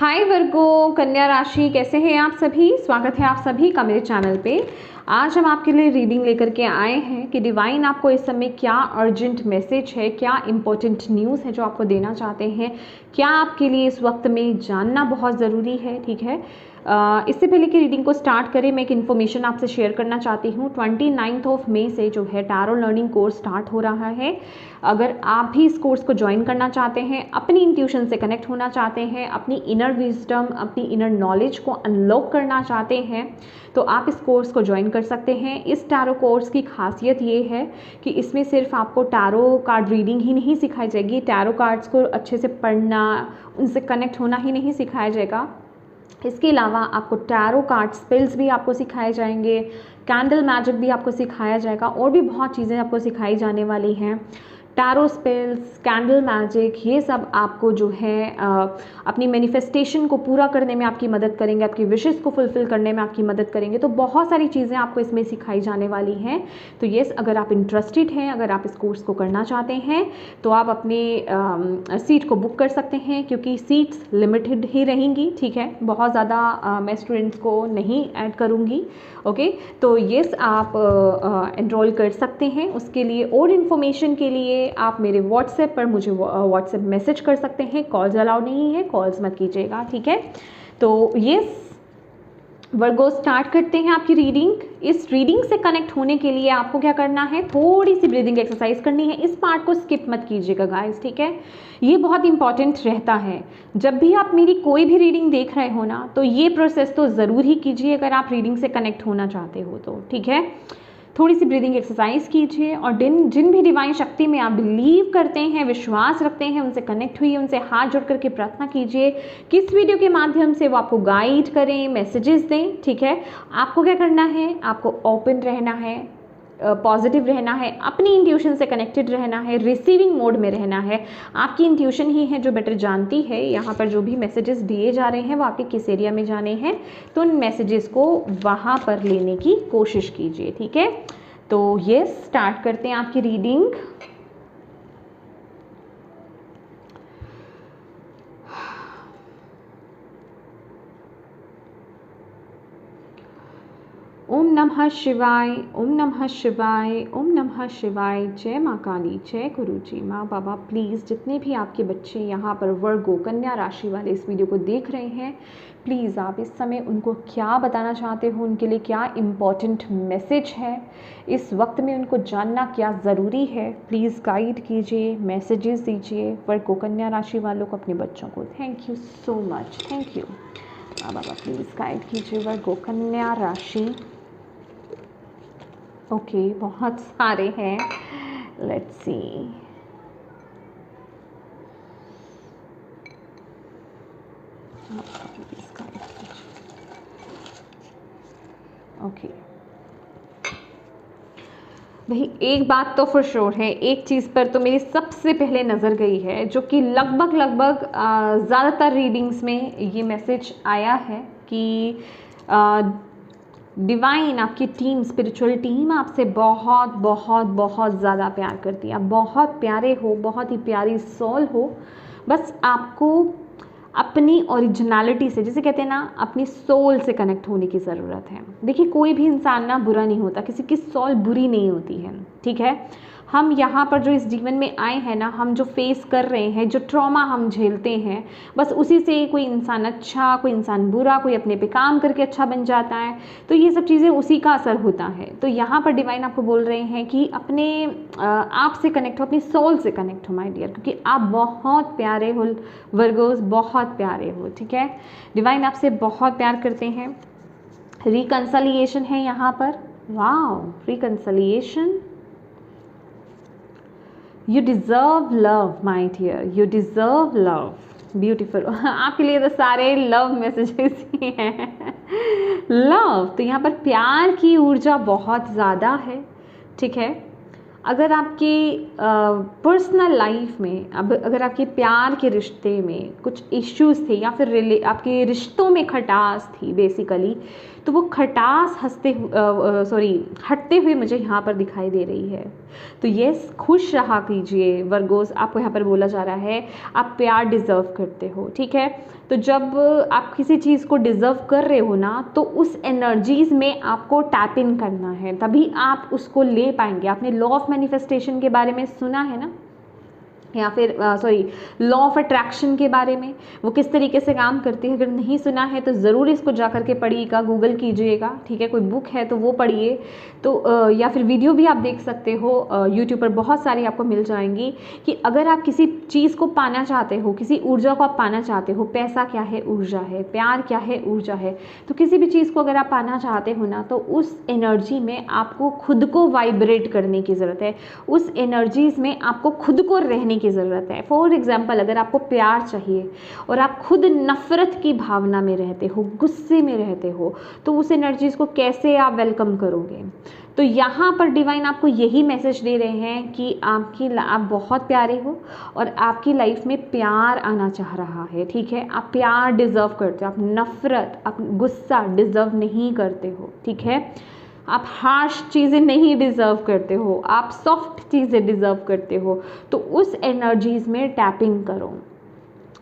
हाय वर्गो कन्या राशि, कैसे हैं आप सभी। स्वागत है आप सभी का मेरे चैनल पे। आज हम आपके लिए रीडिंग लेकर के आए हैं कि डिवाइन आपको इस समय क्या अर्जेंट मैसेज है, क्या इंपॉर्टेंट न्यूज़ है जो आपको देना चाहते हैं, क्या आपके लिए इस वक्त में जानना बहुत ज़रूरी है। ठीक है, इससे पहले कि रीडिंग को स्टार्ट करें, मैं एक इन्फॉर्मेशन आपसे शेयर करना चाहती हूँ। 29 मई से जो है टैरो लर्निंग कोर्स स्टार्ट हो रहा है। अगर आप भी इस कोर्स को ज्वाइन करना चाहते हैं, अपनी इंट्यूशन से कनेक्ट होना चाहते हैं, अपनी इनर विजडम, अपनी इनर नॉलेज को अनलॉक करना चाहते हैं, तो आप इस कोर्स को ज्वाइन कर सकते हैं। इस टैरो कोर्स की खासियत ये है कि इसमें सिर्फ आपको टैरो कार्ड रीडिंग ही नहीं सिखाई जाएगी, टैरो कार्ड्स को अच्छे से पढ़ना, उनसे कनेक्ट होना ही नहीं सिखाया जाएगा। इसके अलावा आपको टैरो कार्ड स्पेल्स भी आपको सिखाए जाएंगे, कैंडल मैजिक भी आपको सिखाया जाएगा, और भी बहुत चीज़ें आपको सिखाई जाने वाली हैं। टैरो स्पेल्स, कैंडल मैजिक, ये सब आपको जो है अपनी मैनिफेस्टेशन को पूरा करने में आपकी मदद करेंगे, आपकी विशेस को फुलफिल करने में आपकी मदद करेंगे। तो बहुत सारी चीज़ें आपको इसमें सिखाई जाने वाली हैं। तो येस, अगर आप इंटरेस्टेड हैं, अगर आप इस कोर्स को करना चाहते हैं, तो आप अपनी सीट को बुक कर सकते हैं, क्योंकि सीट्स लिमिटेड ही रहेंगी। ठीक है, बहुत ज़्यादा मैं स्टूडेंट्स को नहीं ऐड करूँगी। ओके, तो येस, आप एनरोल कर सकते हैं। उसके लिए और इन्फॉर्मेशन के लिए आप मेरे व्हाट्सएप पर मुझे व्हाट्सएप मैसेज कर सकते हैं। कॉल्स अलाउड नहीं है, कॉल्स मत कीजिएगा। ठीक है, तो येस वर्गो, स्टार्ट करते हैं आपकी रीडिंग। इस रीडिंग से कनेक्ट होने के लिए आपको क्या करना है, थोड़ी सी ब्रीदिंग एक्सरसाइज करनी है। इस पार्ट को स्किप मत कीजिएगा गाइस, ठीक है, ये बहुत इंपॉर्टेंट रहता है। जब भी आप मेरी कोई भी रीडिंग देख रहे हो ना, तो ये प्रोसेस तो ज़रूर ही कीजिए अगर आप रीडिंग से कनेक्ट होना चाहते हो तो। ठीक है, थोड़ी सी ब्रीदिंग एक्सरसाइज कीजिए, और जिन भी डिवाइन शक्ति में आप बिलीव करते हैं, विश्वास रखते हैं, उनसे कनेक्ट हुई, उनसे हाथ जोड़ करके प्रार्थना कीजिए कि इस वीडियो के माध्यम से वो आपको गाइड करें, मैसेजेस दें। ठीक है, आपको क्या करना है, आपको ओपन रहना है, पॉजिटिव रहना है, अपनी इंट्यूशन से कनेक्टेड रहना है, रिसीविंग मोड में रहना है। आपकी इंट्यूशन ही है जो बेटर जानती है यहाँ पर जो भी मैसेजेस दिए जा रहे हैं वो आपके किस एरिया में जाने हैं, तो उन मैसेजेस को वहाँ पर लेने की कोशिश कीजिए। ठीक है, तो ये स्टार्ट करते हैं आपकी रीडिंग। ओम नमः शिवाय, ओम नमः शिवाय, ओम नमः शिवाय। जय माँ काली, जय गुरु जी। माँ बाबा प्लीज़, जितने भी आपके बच्चे यहाँ पर वर्गो कन्या राशि वाले इस वीडियो को देख रहे हैं, प्लीज़ आप इस समय उनको क्या बताना चाहते हो, उनके लिए क्या इम्पॉर्टेंट मैसेज है, इस वक्त में उनको जानना क्या ज़रूरी है, प्लीज़ गाइड कीजिए, मैसेजेस दीजिए वर्गो कन्या राशि वालों को, अपने बच्चों को। Thank you so much, thank you. माँ बाबा प्लीज़ गाइड कीजिए वर्गो कन्या राशि। ओके, बहुत सारे हैं, लेट्स सी। ओके भाई, एक बात तो फॉर श्योर है, एक चीज़ पर तो मेरी सबसे पहले नज़र गई है, जो कि लगभग ज़्यादातर रीडिंग्स में ये मैसेज आया है कि डिवाइन, आपकी टीम, स्पिरिचुअल टीम आपसे बहुत बहुत बहुत ज़्यादा प्यार करती है। आप बहुत प्यारे हो, बहुत ही प्यारी सोल हो। बस आपको अपनी ओरिजिनलिटी से, जिसे कहते हैं ना, अपनी सोल से कनेक्ट होने की ज़रूरत है। देखिए, कोई भी इंसान ना बुरा नहीं होता, किसी की सोल बुरी नहीं होती है। ठीक है, हम यहाँ पर जो इस जीवन में आए हैं ना, हम जो फेस कर रहे हैं, जो ट्रॉमा हम झेलते हैं, बस उसी से कोई इंसान अच्छा, कोई इंसान बुरा, कोई अपने पे काम करके अच्छा बन जाता है। तो ये सब चीज़ें उसी का असर होता है। तो यहाँ पर डिवाइन आपको बोल रहे हैं कि अपने आप से कनेक्ट हो, अपनी सोल से कनेक्ट हो माय डियर, क्योंकि आप बहुत प्यारे हो वर्गोस, बहुत प्यारे हो। ठीक है, डिवाइन आपसे बहुत प्यार करते हैं। रिकंसिलिएशन है यहाँ पर, wow, reconciliation. You deserve love, my dear. You deserve love. Beautiful. आपके लिए तो सारे लव मैसेजेस ही हैं। लव, तो यहाँ पर प्यार की ऊर्जा बहुत ज़्यादा है। ठीक है, अगर आपकी पर्सनल लाइफ में, अब अगर आपके प्यार के रिश्ते में कुछ इश्यूज थे, या फिर आपके रिश्तों में खटास थी बेसिकली, तो वो खटास हटते हुए मुझे यहाँ पर दिखाई दे रही है। तो यस, खुश रहा कीजिए वर्गोस, आपको यहाँ पर बोला जा रहा है आप प्यार डिज़र्व करते हो, ठीक है। तो जब आप किसी चीज़ को डिज़र्व कर रहे हो ना, तो उस एनर्जीज़ में आपको टैप इन करना है, तभी आप उसको ले पाएंगे। आपने लॉ ऑफ मैनिफेस्टेशन के बारे में सुना है ना, या फिर लॉ ऑफ अट्रैक्शन के बारे में, वो किस तरीके से काम करती है। अगर नहीं सुना है तो ज़रूर इसको जा कर के पढ़िएगा, गूगल कीजिएगा, ठीक है। कोई बुक है तो वो पढ़िए, तो या फिर वीडियो भी आप देख सकते हो, यूट्यूब पर बहुत सारी आपको मिल जाएंगी कि अगर आप किसी चीज़ को पाना चाहते हो, किसी ऊर्जा को आप पाना चाहते हो, पैसा क्या है, ऊर्जा है, प्यार क्या है, ऊर्जा है, तो किसी भी चीज़ को अगर आप पाना चाहते हो ना, तो उस एनर्जी में आपको खुद को वाइब्रेट करने की ज़रूरत है, उस एनर्जीज़ में आपको खुद को रहने की ज़रूरत है। फॉर एग्जाम्पल, अगर आपको प्यार चाहिए और आप खुद नफ़रत की भावना में रहते हो, गुस्से में रहते हो, तो उस एनर्जीज़ को कैसे आप वेलकम करोगे। तो यहाँ पर डिवाइन आपको यही मैसेज दे रहे हैं कि आप बहुत प्यारे हो और आपकी लाइफ में प्यार आना चाह रहा है, ठीक है। आप प्यार डिज़र्व करते हो, आप नफ़रत, आप गुस्सा डिज़र्व नहीं करते हो, ठीक है। आप हार्श चीज़ें नहीं डिज़र्व करते हो, आप सॉफ्ट चीज़ें डिज़र्व करते हो। तो उस एनर्जीज़ में टैपिंग करो।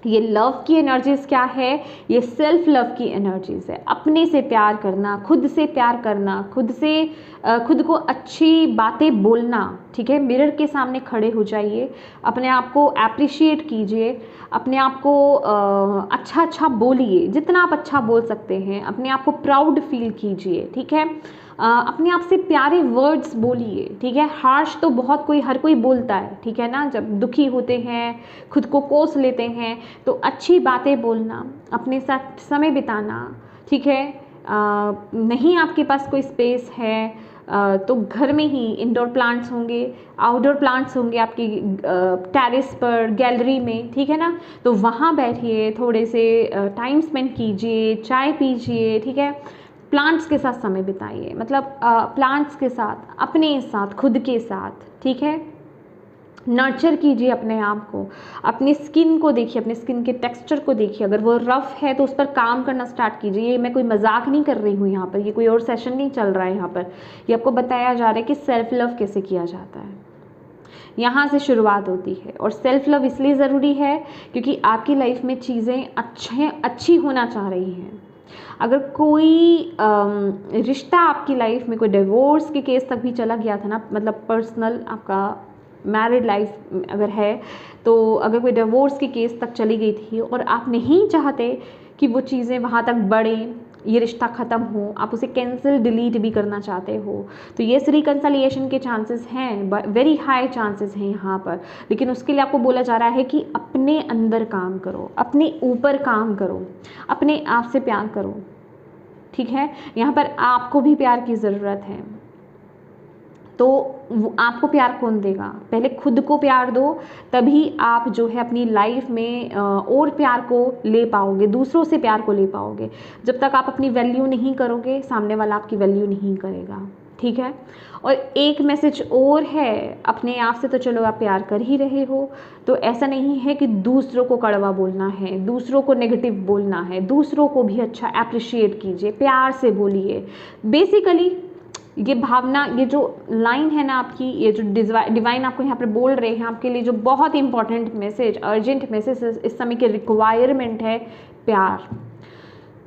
ये लव की एनर्जीज़ क्या है, ये सेल्फ लव की एनर्जीज़ है। अपने से प्यार करना, खुद से प्यार करना, खुद को अच्छी बातें बोलना, ठीक है। मिरर के सामने खड़े हो जाइए, अपने आप को एप्रिशिएट कीजिए, अपने आप को अच्छा बोलिए, जितना आप अच्छा बोल सकते हैं, अपने आप को प्राउड फील कीजिए, ठीक है। अपने आप से प्यारे वर्ड्स बोलिए, ठीक है। हार्श तो हर कोई बोलता है, ठीक है ना। जब दुखी होते हैं, खुद को कोस लेते हैं, तो अच्छी बातें बोलना, अपने साथ समय बिताना, ठीक है। नहीं आपके पास कोई स्पेस है तो घर में ही इंडोर प्लांट्स होंगे, आउटडोर प्लांट्स होंगे आपकी टेरेस पर, गैलरी में, ठीक है ना। तो वहाँ बैठिए, थोड़े से टाइम स्पेंड कीजिए, चाय पीजिए, ठीक है। प्लांट्स के साथ समय बिताइए, मतलब प्लांट्स के साथ, अपने साथ, खुद के साथ, ठीक है। नर्चर कीजिए अपने आप को, अपनी स्किन को देखिए, अपने स्किन के टेक्सचर को देखिए। अगर वो रफ़ है तो उस पर काम करना स्टार्ट कीजिए। ये मैं कोई मजाक नहीं कर रही हूँ यहाँ पर, ये कोई और सेशन नहीं चल रहा है यहाँ पर। ये आपको बताया जा रहा है कि सेल्फ लव कैसे किया जाता है, यहाँ से शुरुआत होती है। और सेल्फ लव इसलिए ज़रूरी है क्योंकि आपकी लाइफ में चीज़ें अच्छी होना चाह रही हैं। अगर कोई रिश्ता आपकी लाइफ में, कोई डिवोर्स के केस तक भी चला गया था ना, मतलब पर्सनल आपका मैरिड लाइफ अगर है, तो अगर कोई डिवोर्स के केस तक चली गई थी और आप नहीं चाहते कि वो चीज़ें वहाँ तक बढ़ें, ये रिश्ता ख़त्म हो, आप उसे कैंसिल डिलीट भी करना चाहते हो, तो ये रिकन्सिलिएशन के चांसेस हैं, वेरी हाई चांसेस हैं यहाँ पर। लेकिन उसके लिए आपको बोला जा रहा है कि अपने अंदर काम करो, अपने ऊपर काम करो, अपने आप से प्यार करो, ठीक है। यहाँ पर आपको भी प्यार की ज़रूरत है। तो आपको प्यार कौन देगा, पहले खुद को प्यार दो, तभी आप जो है अपनी लाइफ में और प्यार को ले पाओगे, दूसरों से प्यार को ले पाओगे। जब तक आप अपनी वैल्यू नहीं करोगे, सामने वाला आपकी वैल्यू नहीं करेगा, ठीक है। और एक मैसेज और है, अपने आप से तो चलो आप प्यार कर ही रहे हो, तो ऐसा नहीं है कि दूसरों को कड़वा बोलना है, दूसरों को नेगेटिव बोलना है, दूसरों को भी अच्छा अप्रिशिएट कीजिए, प्यार से बोलिए। बेसिकली ये भावना, ये जो लाइन है ना आपकी, ये जो डिवाइन आपको यहाँ पर बोल रहे हैं, आपके लिए जो बहुत इंपॉर्टेंट मैसेज, अर्जेंट मैसेज इस समय की रिक्वायरमेंट है, प्यार।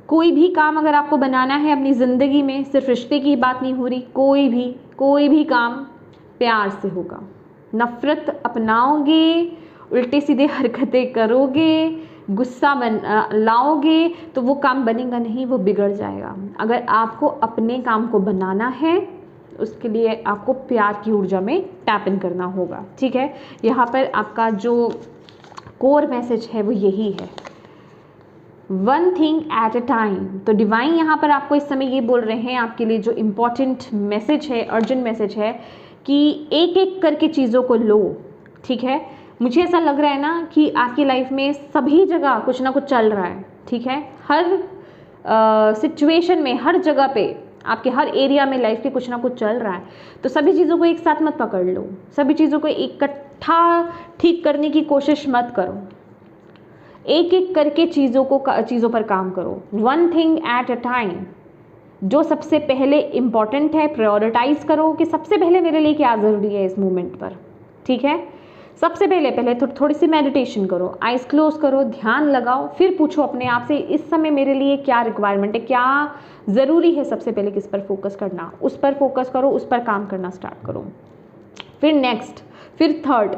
कोई भी काम अगर आपको बनाना है अपनी ज़िंदगी में, सिर्फ रिश्ते की बात नहीं हो रही, कोई भी काम प्यार से होगा। नफ़रत अपनाओगे, उल्टे सीधे हरकतें करोगे, गुस्सा लाओगे, तो वो काम बनेगा नहीं, वो बिगड़ जाएगा। अगर आपको अपने काम को बनाना है, उसके लिए आपको प्यार की ऊर्जा में टैप इन करना होगा, ठीक है। यहाँ पर आपका जो कोर मैसेज है वो यही है, one thing at a time. तो डिवाइन यहाँ पर आपको इस समय ये बोल रहे हैं, आपके लिए जो इम्पोर्टेंट मैसेज है, अर्जेंट मैसेज है, कि एक एक करके चीज़ों को लो, ठीक है। मुझे ऐसा लग रहा है ना कि आपकी लाइफ में सभी जगह कुछ ना कुछ चल रहा है, ठीक है। हर सिचुएशन में, हर जगह पे, आपके हर एरिया में लाइफ के कुछ ना कुछ चल रहा है। तो सभी चीज़ों को एक साथ मत पकड़ लो, सभी चीज़ों को इकट्ठा ठीक करने की कोशिश मत करो, एक एक करके चीज़ों पर काम करो। One thing at a time, जो सबसे पहले इम्पॉर्टेंट है प्रायोरिटाइज करो कि सबसे पहले मेरे लिए क्या ज़रूरी है इस मोमेंट पर, ठीक है। सबसे पहले थोड़ी सी मेडिटेशन करो, आइज़ क्लोज करो, ध्यान लगाओ, फिर पूछो अपने आप से इस समय मेरे लिए क्या रिक्वायरमेंट है, क्या ज़रूरी है, सबसे पहले किस पर फोकस करना, उस पर फोकस करो, उस पर काम करना स्टार्ट करो, फिर नेक्स्ट, फिर थर्ड।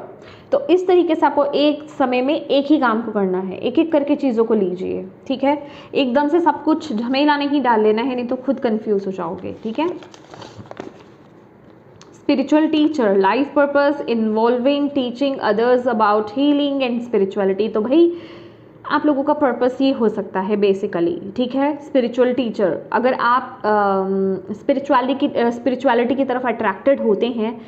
तो इस तरीके से आपको एक समय में एक ही काम को करना है, एक एक करके चीज़ों को लीजिए, ठीक है। एकदम से सब कुछ झमेला नहीं डाल लेना है, नहीं तो खुद कंफ्यूज हो जाओगे, ठीक है। Spiritual teacher, life purpose involving teaching others about healing and spirituality. तो भाई आप लोगों का पर्पस ये हो सकता है बेसिकली, ठीक है। स्पिरिचुअल टीचर, अगर आप स्पिरिचुअलिटी की तरफ अट्रैक्टेड होते हैं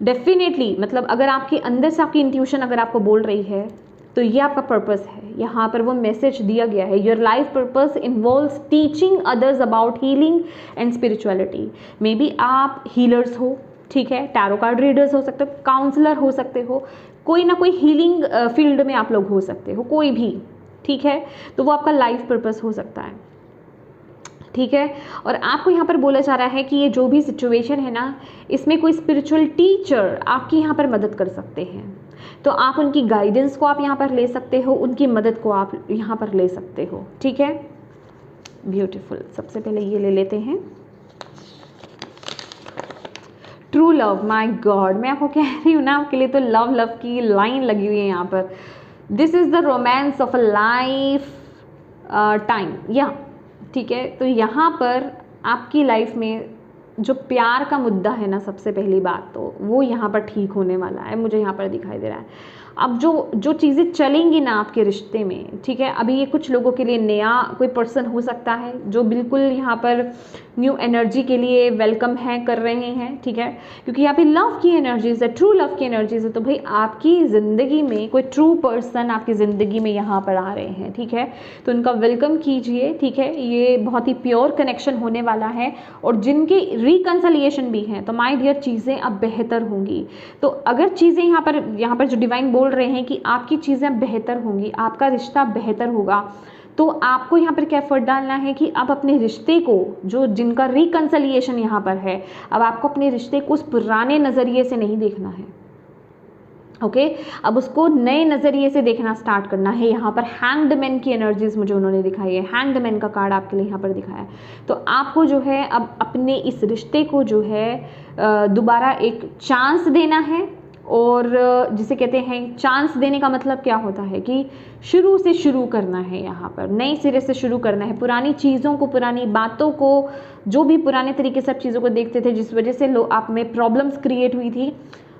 डेफिनेटली, मतलब अगर आपके अंदर से आपकी इंट्यूशन अगर आपको बोल रही है तो ये आपका पर्पस है। यहाँ पर वो मैसेज दिया गया है, your life purpose involves teaching others about healing and spirituality. May be आप हीलर्स हो, ठीक है, टैरो कार्ड रीडर्स हो सकते हो, काउंसलर हो सकते हो, कोई ना कोई हीलिंग फील्ड में आप लोग हो सकते हो, कोई भी, ठीक है। तो वो आपका लाइफ पर्पस हो सकता है, ठीक है। और आपको यहाँ पर बोला जा रहा है कि ये जो भी सिचुएशन है ना, इसमें कोई स्पिरिचुअल टीचर आपकी यहाँ पर मदद कर सकते हैं, तो आप उनकी गाइडेंस को आप यहाँ पर ले सकते हो, उनकी मदद को आप यहाँ पर ले सकते हो, ठीक है। ब्यूटीफुल। सबसे पहले ये ले लेते हैं, ट्रू लव। माय गॉड, मैं आपको कह रही हूँ ना, आपके लिए तो लव की लाइन लगी हुई है यहाँ पर। This is the romance of a life time, या ठीक है। तो यहाँ पर आपकी लाइफ में जो प्यार का मुद्दा है ना, सबसे पहली बात तो वो यहाँ पर ठीक होने वाला है, मुझे यहाँ पर दिखाई दे रहा है। अब जो चीज़ें चलेंगी ना आपके रिश्ते में, ठीक है, अभी ये कुछ लोगों के लिए नया कोई पर्सन हो सकता है जो बिल्कुल यहाँ पर न्यू एनर्जी के लिए वेलकम है, कर रहे हैं, ठीक है, क्योंकि यहाँ पे लव की एनर्जीज है, ट्रू लव की एनर्जीज है। तो भाई आपकी ज़िंदगी में कोई ट्रू पर्सन आपकी ज़िंदगी में यहाँ पर आ रहे हैं, ठीक है, तो उनका वेलकम कीजिए, ठीक है। ये बहुत ही प्योर कनेक्शन होने वाला है, और जिनकी रिकन्सिलिएशन भी हैं तो माय डियर चीज़ें अब बेहतर होंगी। तो अगर चीज़ें यहाँ पर जो डिवाइन बोल रहे हैं कि आपकी चीज़ें बेहतर होंगी, आपका रिश्ता बेहतर होगा, तो आपको यहाँ पर क्या एफर्ट डालना है कि आप अपने रिश्ते को, जो जिनका रिकन्सिलिएशन यहाँ पर है, अब आपको अपने रिश्ते को उस पुराने नज़रिए से नहीं देखना है, ओके, अब उसको नए नज़रिए से देखना स्टार्ट करना है। यहाँ पर हैंग्ड मैन की एनर्जीज मुझे उन्होंने दिखाई है, हैंग्ड मैन का कार्ड आपके लिए यहाँ पर दिखाया है। तो आपको जो है अब अपने इस रिश्ते को जो है दोबारा एक चांस देना है, और जिसे कहते हैं चांस देने का मतलब क्या होता है कि शुरू से शुरू करना है, यहाँ पर नए सिरे से शुरू करना है। पुरानी चीज़ों को, पुरानी बातों को, जो भी पुराने तरीके से आप चीज़ों को देखते थे, जिस वजह से आप में प्रॉब्लम्स क्रिएट हुई थी,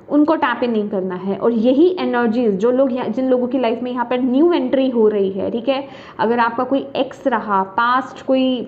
उनको टैप इन नहीं करना है। और यही एनर्जीज जिन लोगों की लाइफ में यहाँ पर न्यू एंट्री हो रही है, ठीक है, अगर आपका कोई एक्स रहा, पास्ट कोई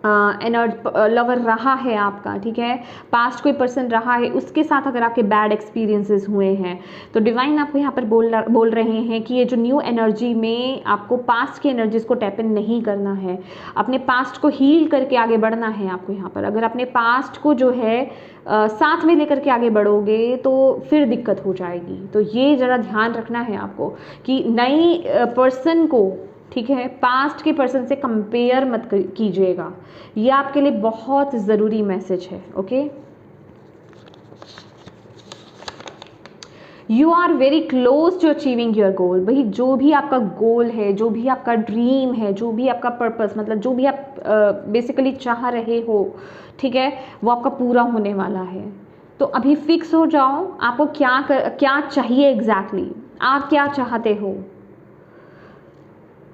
लवर रहा है आपका, ठीक है, पास्ट कोई पर्सन रहा है, उसके साथ अगर आपके बैड एक्सपीरियंसेस हुए हैं, तो डिवाइन आपको यहाँ पर बोल रहे हैं कि ये जो न्यू एनर्जी में आपको पास्ट की एनर्जीज को टैप इन नहीं करना है, अपने पास्ट को हील करके आगे बढ़ना है आपको यहाँ पर। अगर अपने पास्ट को जो है साथ में लेकर के आगे बढ़ोगे तो फिर दिक्कत हो जाएगी। तो ये ज़रा ध्यान रखना है आपको कि नई पर्सन को, ठीक है, पास्ट के पर्सन से कंपेयर मत कीजिएगा। ये आपके लिए बहुत ज़रूरी मैसेज है, okay. You are very close to achieving your goal. भाई जो भी आपका गोल है, जो भी आपका ड्रीम है, जो भी आपका पर्पस, मतलब जो भी आप बेसिकली चाह रहे हो, ठीक है, वो आपका पूरा होने वाला है। तो अभी फिक्स हो जाओ, आपको क्या चाहिए एग्जैक्टली, आप क्या चाहते हो।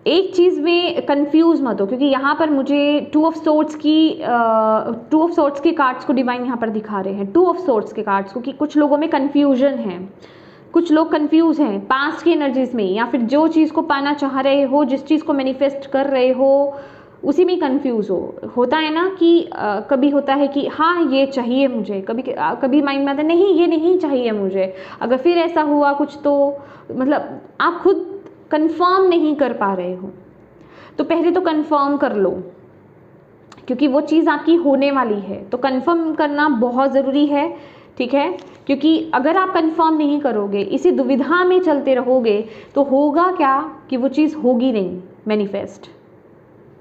एक चीज़ में कंफ्यूज मत हो, क्योंकि यहाँ पर मुझे टू ऑफ सोर्ट्स के कार्ड्स को डिवाइन यहाँ पर दिखा रहे हैं, टू ऑफ सोर्ट्स के कार्ड्स को, कि कुछ लोगों में कंफ्यूजन है, कुछ लोग कंफ्यूज हैं पास्ट की एनर्जीज में, या फिर जो चीज़ को पाना चाह रहे हो, जिस चीज़ को मैनिफेस्ट कर रहे हो, उसी में कंफ्यूज होता है ना कि कभी होता है कि हाँ ये चाहिए मुझे, कभी माइंड में आता है नहीं ये नहीं चाहिए मुझे, अगर फिर ऐसा हुआ कुछ तो मतलब आप खुद कंफर्म नहीं कर पा रहे हो। तो पहले तो कंफर्म कर लो, क्योंकि वो चीज़ आपकी होने वाली है, तो कंफर्म करना बहुत ज़रूरी है, ठीक है, क्योंकि अगर आप कंफर्म नहीं करोगे, इसी दुविधा में चलते रहोगे, तो होगा क्या कि वो चीज़ होगी नहीं मैनिफेस्ट,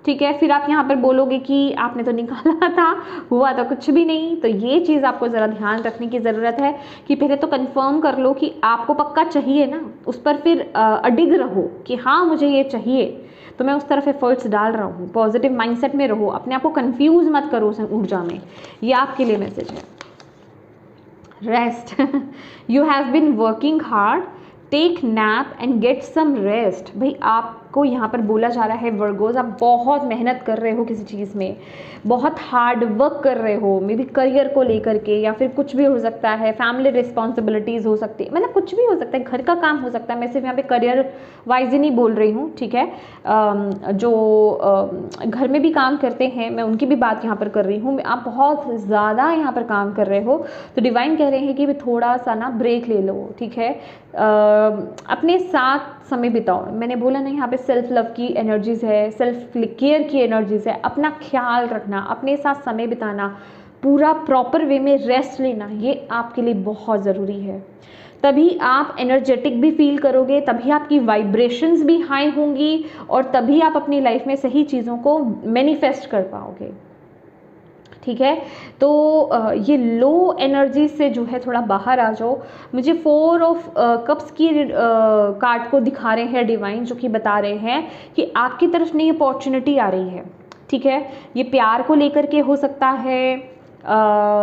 ठीक है। फिर आप यहाँ पर बोलोगे कि आपने तो निकाला था, हुआ तो कुछ भी नहीं। तो ये चीज़ आपको ज़रा ध्यान रखने की ज़रूरत है कि पहले तो कंफर्म कर लो कि आपको पक्का चाहिए ना, उस पर फिर अडिग रहो कि हाँ मुझे ये चाहिए, तो मैं उस तरफ एफर्ट्स डाल रहा हूँ। पॉजिटिव माइंडसेट में रहो, अपने आप को कंफ्यूज मत करो उस ऊर्जा में। ये आपके लिए मैसेज है। Rest you have been working hard, take nap and get some rest. भाई आपको यहाँ पर बोला जा रहा है वर्गोज, आप बहुत मेहनत कर रहे हो किसी चीज़ में, बहुत हार्ड वर्क कर रहे हो, मे बी करियर को लेकर के, या फिर कुछ भी हो सकता है, फैमिली रिस्पॉन्सिबिलिटीज़ हो सकती है, मतलब कुछ भी हो सकता है, घर का काम हो सकता है। मैं सिर्फ यहाँ पे करियर वाइज ही नहीं बोल रही हूँ, ठीक है। जो घर में भी काम करते हैं, मैं उनकी भी बात यहाँ पर कर रही हूँ। आप बहुत ज़्यादा यहाँ पर काम कर रहे हो, तो डिवाइन कह रहे हैं कि थोड़ा सा ना ब्रेक ले लो, ठीक है। अपने साथ समय बिताओ। मैंने बोला ना, यहाँ पे सेल्फ लव की एनर्जीज है, सेल्फ केयर की एनर्जीज है। अपना ख्याल रखना, अपने साथ समय बिताना, पूरा प्रॉपर वे में रेस्ट लेना, ये आपके लिए बहुत ज़रूरी है। तभी आप एनर्जेटिक भी फील करोगे, तभी आपकी वाइब्रेशंस भी हाई होंगी, और तभी आप अपनी लाइफ में सही चीज़ों को मैनिफेस्ट कर पाओगे, ठीक है। तो ये लो एनर्जी से जो है थोड़ा बाहर आ जाओ। मुझे 4 ऑफ कप्स की कार्ड को दिखा रहे हैं डिवाइन, जो कि बता रहे हैं कि आपकी तरफ नई अपॉर्चुनिटी आ रही है, ठीक है। ये प्यार को लेकर के हो सकता है,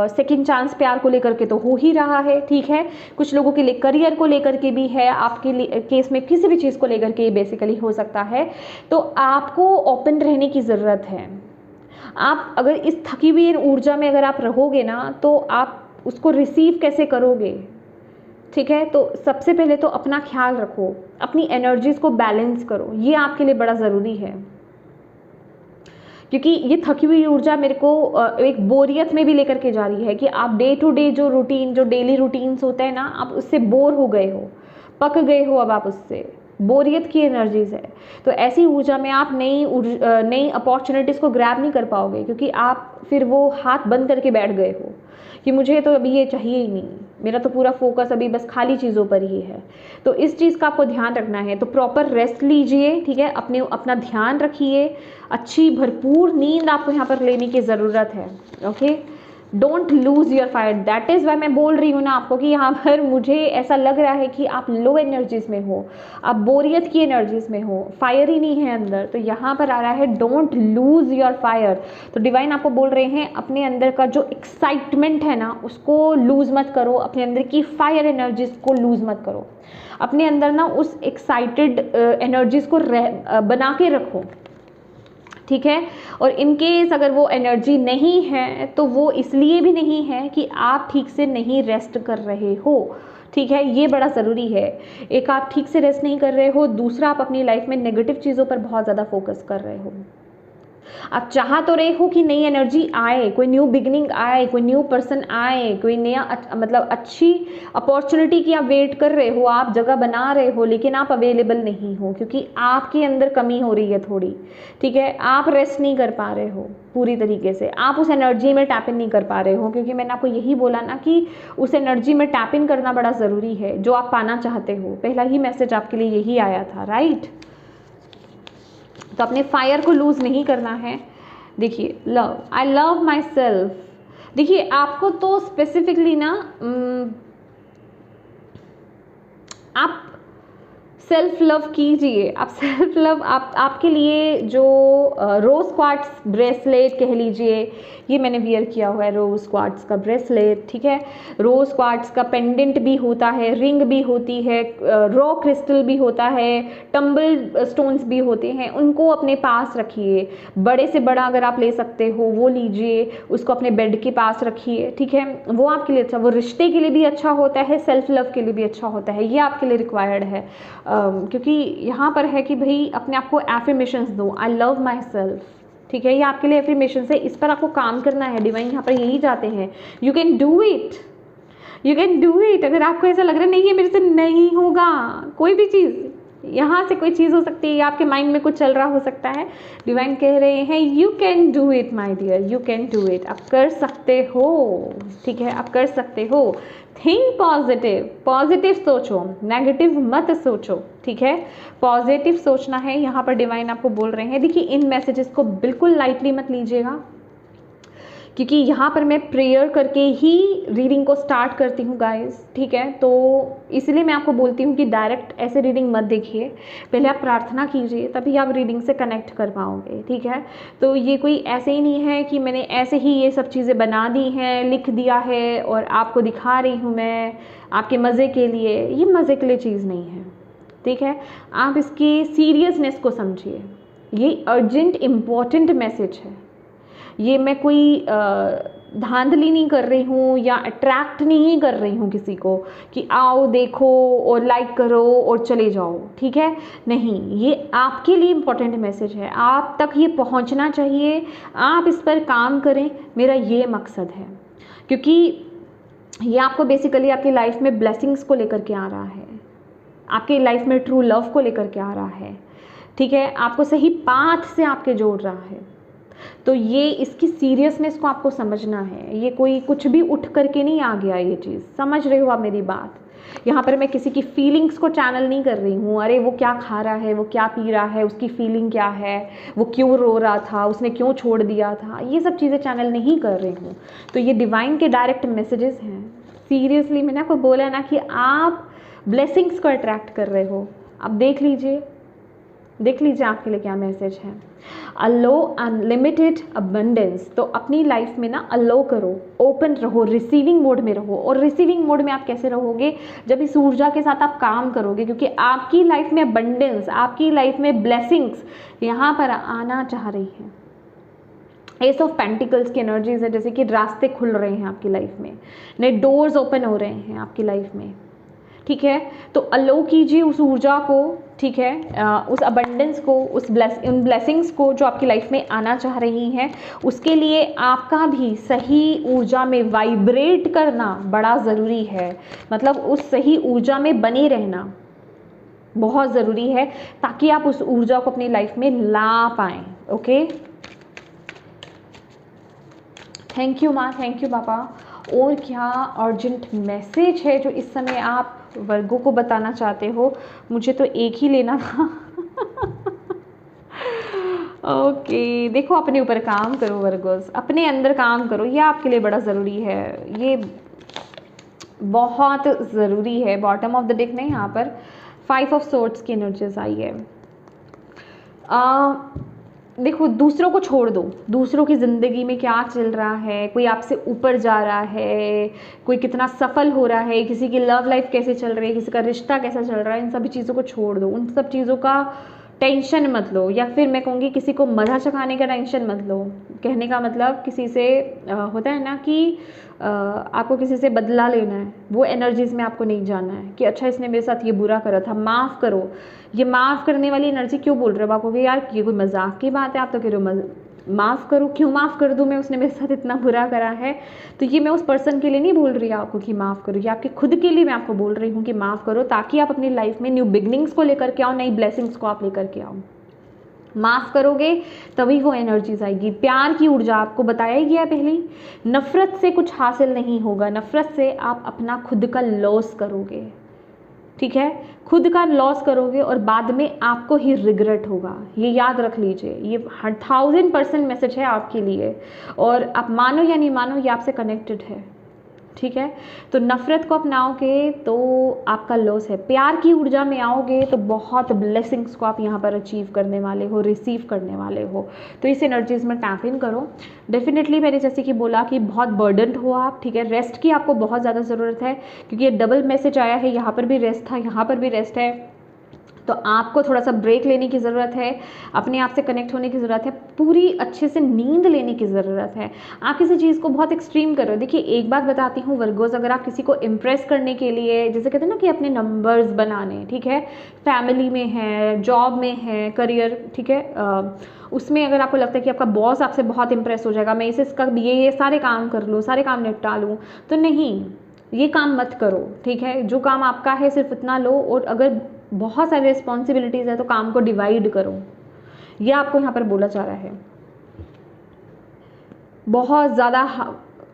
सेकंड चांस प्यार को लेकर के तो हो ही रहा है, ठीक है। कुछ लोगों के लिए करियर को लेकर के भी है, आपके लिए केस में किसी भी चीज़ को लेकर के बेसिकली हो सकता है। तो आपको ओपन रहने की ज़रूरत है। आप अगर इस थकी हुई ऊर्जा में अगर आप रहोगे ना, तो आप उसको रिसीव कैसे करोगे, ठीक है। तो सबसे पहले तो अपना ख्याल रखो, अपनी एनर्जीज को बैलेंस करो, ये आपके लिए बड़ा ज़रूरी है। क्योंकि ये थकी हुई ऊर्जा मेरे को एक बोरियत में भी लेकर के जा रही है कि आप डे टू डे जो रूटीन, जो डेली रूटीन्स होते हैं ना, आप उससे बोर हो गए हो, पक गए हो, अब आप उससे बोरियत की एनर्जीज है। तो ऐसी ऊर्जा में आप नई अपॉर्चुनिटीज़ को ग्रैब नहीं कर पाओगे, क्योंकि आप फिर वो हाथ बंद करके बैठ गए हो कि मुझे तो अभी ये चाहिए ही नहीं, मेरा तो पूरा फोकस अभी बस खाली चीज़ों पर ही है। तो इस चीज़ का आपको ध्यान रखना है। तो प्रॉपर रेस्ट लीजिए, ठीक है, अपना ध्यान रखिए, अच्छी भरपूर नींद आपको यहाँ पर लेने की ज़रूरत है, okay. Don't lose your fire, that is why मैं बोल रही हूँ ना आपको कि यहाँ पर मुझे ऐसा लग रहा है कि आप लो एनर्जीज में हो, आप बोरियत की एनर्जीज में हो, फायर ही नहीं है अंदर। तो यहाँ पर आ रहा है डोंट लूज योर फायर। तो डिवाइन आपको बोल रहे हैं अपने अंदर का जो एक्साइटमेंट है ना, उसको लूज मत करो, अपने अंदर की फायर एनर्जीज को लूज मत करो, अपने अंदर ना उस एक्साइटेड एनर्जीज को बना के रखो, ठीक है। और इन केस अगर वो एनर्जी नहीं है, तो वो इसलिए भी नहीं है कि आप ठीक से नहीं रेस्ट कर रहे हो, ठीक है। ये बड़ा ज़रूरी है। एक, आप ठीक से रेस्ट नहीं कर रहे हो, दूसरा आप अपनी लाइफ में नेगेटिव चीज़ों पर बहुत ज़्यादा फोकस कर रहे हो। आप चाह तो रहे हो कि नई एनर्जी आए, कोई न्यू बिगनिंग आए, कोई न्यू पर्सन आए, कोई नया मतलब अच्छी अपॉर्चुनिटी की आप वेट कर रहे हो, आप जगह बना रहे हो, लेकिन आप अवेलेबल नहीं हो, क्योंकि आपके अंदर कमी हो रही है थोड़ी, ठीक है। आप रेस्ट नहीं कर पा रहे हो पूरी तरीके से, आप उस एनर्जी में टैप इन नहीं कर पा रहे हो, क्योंकि मैंने आपको यही बोला ना कि उस एनर्जी में टैप इन करना बड़ा ज़रूरी है, जो आप पाना चाहते हो। पहला ही मैसेज आपके लिए यही आया था, राइट। तो अपने फायर को लूज नहीं करना है। देखिए, love, I love my self. देखिए, आपको तो स्पेसिफिकली ना आप सेल्फ लव कीजिए, आप सेल्फ लव, आपके लिए जो रोज क्वार्ट्स ब्रेसलेट कह लीजिए, ये मैंने वियर किया हुआ है, रोज क्वार्ट्स का ब्रेसलेट, ठीक है। रोज क्वार्ट्स का पेंडेंट भी होता है, रिंग भी होती है, रॉ क्रिस्टल भी होता है, टम्बल स्टोन्स भी होते हैं, उनको अपने पास रखिए। बड़े से बड़ा अगर आप ले सकते हो वो लीजिए, उसको अपने बेड के पास रखिए, ठीक है। वो आपके लिए अच्छा, वो रिश्ते के लिए भी अच्छा होता है, सेल्फ लव के लिए भी अच्छा होता है, ये आपके लिए रिक्वायर्ड है। क्योंकि यहाँ पर है कि भाई अपने आप को एफर्मेशंस दो, आई लव माई सेल्फ, ठीक है। ये आपके लिए एफर्मेशंस है, इस पर आपको काम करना है। डिवाइन यहाँ पर यही चाहते हैं, you can do it, you can do it. अगर आपको ऐसा लग रहा है नहीं है मेरे से नहीं होगा कोई भी चीज़, यहाँ से कोई चीज़ हो सकती है, आपके माइंड में कुछ चल रहा हो सकता है। डिवाइन कह रहे हैं you can do it my dear, you can do it, आप कर सकते हो, ठीक है, आप कर सकते हो। थिंक पॉजिटिव, पॉजिटिव सोचो, नेगेटिव मत सोचो, ठीक है, पॉजिटिव सोचना है। यहाँ पर डिवाइन आपको बोल रहे हैं। देखिए इन मैसेजेस को बिल्कुल लाइटली मत लीजिएगा, क्योंकि यहाँ पर मैं प्रेयर करके ही रीडिंग को स्टार्ट करती हूँ गाइस, ठीक है। तो इसलिए मैं आपको बोलती हूँ कि डायरेक्ट ऐसे रीडिंग मत देखिए, पहले आप प्रार्थना कीजिए, तभी आप रीडिंग से कनेक्ट कर पाओगे, ठीक है। तो ये कोई ऐसे ही नहीं है कि मैंने ऐसे ही ये सब चीज़ें बना दी हैं, लिख दिया है और आपको दिखा रही हूँ मैं आपके मज़े के लिए। ये मज़े के लिए चीज़ नहीं है, ठीक है। आप इसकी सीरियसनेस को समझिए, ये अर्जेंट इम्पॉर्टेंट मैसेज है। ये मैं कोई धांधली नहीं कर रही हूँ या अट्रैक्ट नहीं कर रही हूँ किसी को कि आओ देखो और लाइक करो और चले जाओ, ठीक है, नहीं, ये आपके लिए इम्पोर्टेंट मैसेज है, आप तक ये पहुँचना चाहिए, आप इस पर काम करें, मेरा ये मकसद है। क्योंकि ये आपको बेसिकली आपकी लाइफ में ब्लेसिंग्स को लेकर के आ रहा है, आपकी लाइफ में ट्रू लव को लेकर के आ रहा है, ठीक है, आपको सही पाथ से आपके जोड़ रहा है। तो ये इसकी सीरियसनेस को आपको समझना है, ये कोई कुछ भी उठ करके नहीं आ गया, ये चीज़ समझ रहे हो आप मेरी बात। यहाँ पर मैं किसी की फीलिंग्स को चैनल नहीं कर रही हूँ, अरे वो क्या खा रहा है, वो क्या पी रहा है, उसकी फीलिंग क्या है, वो क्यों रो रहा था, उसने क्यों छोड़ दिया था, ये सब चीज़ें चैनल नहीं कर रही हूँ। तो ये डिवाइन के डायरेक्ट मैसेजेस हैं। सीरियसली मैंने आपको बोला ना कि आप ब्लेसिंग्स को अट्रैक्ट कर रहे हो। अब देख लीजिए आपके लिए क्या मैसेज है। अलो अनलिमिटेड अबंडेंस, तो अपनी लाइफ में ना अलो करो, ओपन रहो, रिसीविंग मोड में रहो। और रिसीविंग मोड में आप कैसे रहोगे, जब इस ऊर्जा के साथ आप काम करोगे, क्योंकि आपकी लाइफ में अबंडेंस, आपकी लाइफ में ब्लेसिंग्स यहाँ पर आना चाह रही हैं। एस ऑफ पेंटिकल्स की एनर्जीज है, जैसे कि रास्ते खुल रहे हैं आपकी लाइफ में, नए डोर्स ओपन हो रहे हैं आपकी लाइफ में, ठीक है। तो अलो कीजिए उस ऊर्जा को, ठीक है, उस अबंडेंस को, उन ब्लेसिंग्स को जो आपकी लाइफ में आना चाह रही हैं। उसके लिए आपका भी सही ऊर्जा में वाइब्रेट करना बड़ा ज़रूरी है, मतलब उस सही ऊर्जा में बने रहना बहुत ज़रूरी है, ताकि आप उस ऊर्जा को अपनी लाइफ में ला पाएँ। ओके, थैंक यू माँ, थैंक यू पापा। और क्या अर्जेंट मैसेज है जो इस समय आप वर्गों को बताना चाहते हो? मुझे तो एक ही लेना था। ओके, देखो अपने ऊपर काम करो वर्गोस, अपने अंदर काम करो, ये आपके लिए बड़ा ज़रूरी है, ये बहुत ज़रूरी है। बॉटम ऑफ द डेक में यहाँ पर 5 ऑफ सोर्ड्स की एनर्जीज आई है। देखो, दूसरों को छोड़ दो, दूसरों की ज़िंदगी में क्या चल रहा है, कोई आपसे ऊपर जा रहा है, कोई कितना सफल हो रहा है, किसी की लव लाइफ कैसे चल रही है, किसी का रिश्ता कैसा चल रहा है, इन सभी चीज़ों को छोड़ दो, उन सब चीज़ों का टेंशन मत लो, या फिर मैं कहूँगी किसी को मज़ा चखाने का टेंशन मत लो। कहने का मतलब किसी से होता है ना कि आपको किसी से बदला लेना है, वो एनर्जीज़ में आपको नहीं जाना है कि अच्छा इसने मेरे साथ ये बुरा करा था, माफ़ करो। ये माफ़ करने वाली एनर्जी क्यों बोल रहे हो? आप कहोगे यार ये कोई मजाक की बात है, आप तो कह रहे हो माफ़ करो, क्यों माफ़ कर दूँ मैं, उसने मेरे साथ इतना बुरा करा है। तो ये मैं उस पर्सन के लिए नहीं बोल रही आपको कि माफ़ करो, ये आपके खुद के लिए मैं आपको बोल रही हूँ कि माफ़ करो, ताकि आप अपनी लाइफ में न्यू बिगनिंग्स को लेकर के आओ, नई ब्लेसिंग्स को आप लेकर के आओ। माफ़ करोगे तभी वो एनर्जीज आएगी। प्यार की ऊर्जा आपको बताया ही गया पहले ही, नफ़रत से कुछ हासिल नहीं होगा, नफ़रत से आप अपना खुद का लॉस करोगे, ठीक है, खुद का लॉस करोगे और बाद में आपको ही रिग्रेट होगा। ये याद रख लीजिए, ये 1000% मैसेज है आपके लिए, और आप मानो या नहीं मानो ये आपसे कनेक्टेड है, ठीक है। तो नफ़रत को अपनाओगे तो आपका लॉस है, प्यार की ऊर्जा में आओगे तो बहुत ब्लेसिंग्स को आप यहाँ पर अचीव करने वाले हो, रिसीव करने वाले हो। तो इस एनर्जीज़ में टैप इन करो। डेफिनेटली मैंने जैसे कि बोला कि बहुत बर्डनड हो आप, ठीक है, रेस्ट की आपको बहुत ज़्यादा ज़रूरत है, क्योंकि ये डबल मैसेज आया है, यहाँ पर भी रेस्ट था, यहाँ पर भी रेस्ट है। तो आपको थोड़ा सा ब्रेक लेने की ज़रूरत है, अपने आप से कनेक्ट होने की ज़रूरत है, पूरी अच्छे से नींद लेने की ज़रूरत है। आप किसी चीज़ को बहुत एक्सट्रीम कर रहे हो। देखिए एक बात बताती हूँ वर्गोस, अगर आप किसी को इम्प्रेस करने के लिए, जैसे कहते हैं ना कि अपने नंबर्स बनाने, ठीक है, फैमिली में है, जॉब में है, करियर, ठीक है, उसमें अगर आपको लगता है कि आपका बॉस आपसे बहुत इम्प्रेस हो जाएगा, मैं इसका ये सारे काम कर लूँ, सारे काम निपटा लूँ, तो नहीं, ये काम मत करो, ठीक है। जो काम आपका है सिर्फ इतना लो, और अगर बहुत सारी रिस्पॉन्सिबिलिटीज़ है, तो काम को डिवाइड करो, ये आपको यहाँ पर बोला जा रहा है। बहुत ज़्यादा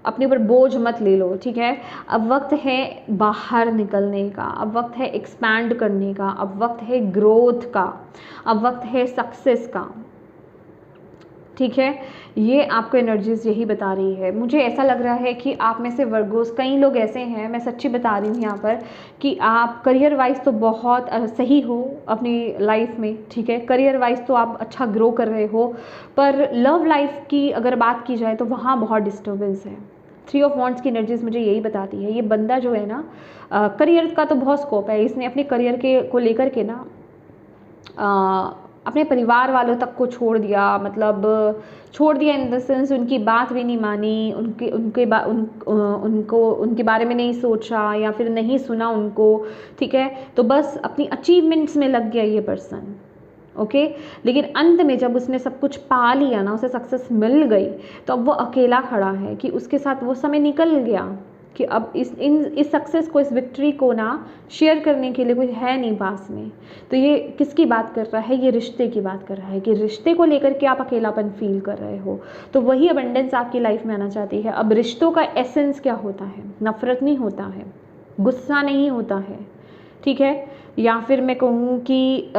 अपने ऊपर बोझ मत ले लो, ठीक है। अब वक्त है बाहर निकलने का, अब वक्त है एक्सपैंड करने का, अब वक्त है ग्रोथ का, अब वक्त है सक्सेस का, ठीक है। ये आपको एनर्जीज यही बता रही है। मुझे ऐसा लग रहा है कि आप में से वर्गोस कई लोग ऐसे हैं, मैं सच्ची बता रही हूँ यहाँ पर, कि आप करियर वाइज तो बहुत सही हो अपनी लाइफ में, ठीक है। करियर वाइज तो आप अच्छा ग्रो कर रहे हो, पर लव लाइफ की अगर बात की जाए तो वहाँ बहुत डिस्टर्बेंस है। 3 ऑफ वॉन्ड्स की एनर्जीज मुझे यही बताती है। ये बंदा जो है ना, करियर का तो बहुत स्कोप है, इसने अपने करियर के को लेकर के ना अपने परिवार वालों तक को छोड़ दिया, मतलब छोड़ दिया इन द सेंस उनकी बात भी नहीं मानी, उनको उनके बारे में नहीं सोचा या फिर नहीं सुना उनको, ठीक है। तो बस अपनी अचीवमेंट्स में लग गया ये पर्सन, ओके। लेकिन अंत में जब उसने सब कुछ पा लिया ना, उसे सक्सेस मिल गई, तो अब वो अकेला खड़ा है कि उसके साथ वो समय निकल गया कि अब इस सक्सेस को, इस विक्ट्री को ना शेयर करने के लिए कोई है नहीं पास में। तो ये किसकी बात कर रहा है? ये रिश्ते की बात कर रहा है कि रिश्ते को लेकर के आप अकेलापन फील कर रहे हो, तो वही अबंडेंस आपकी लाइफ में आना चाहती है। अब रिश्तों का एसेंस क्या होता है? नफरत नहीं होता है, गुस्सा नहीं होता है, ठीक है, या फिर मैं कहूँ कि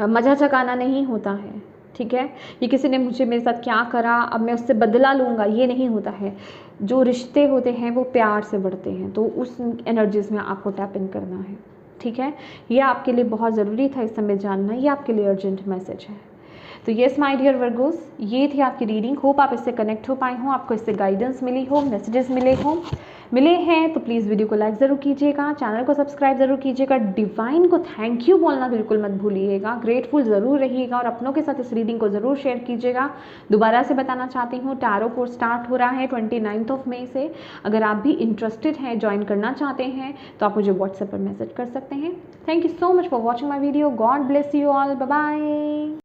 मजा चकाना नहीं होता है, ठीक है। ये किसी ने मुझे मेरे साथ क्या करा, अब मैं उससे बदला लूँगा, ये नहीं होता है। जो रिश्ते होते हैं वो प्यार से बढ़ते हैं, तो उस एनर्जीज़ में आपको टैप इन करना है, ठीक है। ये आपके लिए बहुत ज़रूरी था इस समय जानना, ये आपके लिए अर्जेंट मैसेज है। तो येस माय डियर वर्गोस, ये थी आपकी रीडिंग। होप आप इससे कनेक्ट हो पाए हों, आपको इससे गाइडेंस मिली हो, मैसेजेस मिले हैं तो प्लीज़ वीडियो को लाइक ज़रूर कीजिएगा, चैनल को सब्सक्राइब ज़रूर कीजिएगा, डिवाइन को थैंक यू बोलना बिल्कुल मत भूलिएगा, ग्रेटफुल ज़रूर रहिएगा और अपनों के साथ इस रीडिंग को ज़रूर शेयर कीजिएगा। दोबारा से बताना चाहती हूँ, टैरो कोर्स स्टार्ट हो रहा है 29 ऑफ मई से। अगर आप भी इंटरेस्टेड हैं, ज्वाइन करना चाहते हैं, तो आप मुझे व्हाट्सएप पर मैसेज कर सकते हैं। Thank you so much for watching my video. God bless you all, bye bye.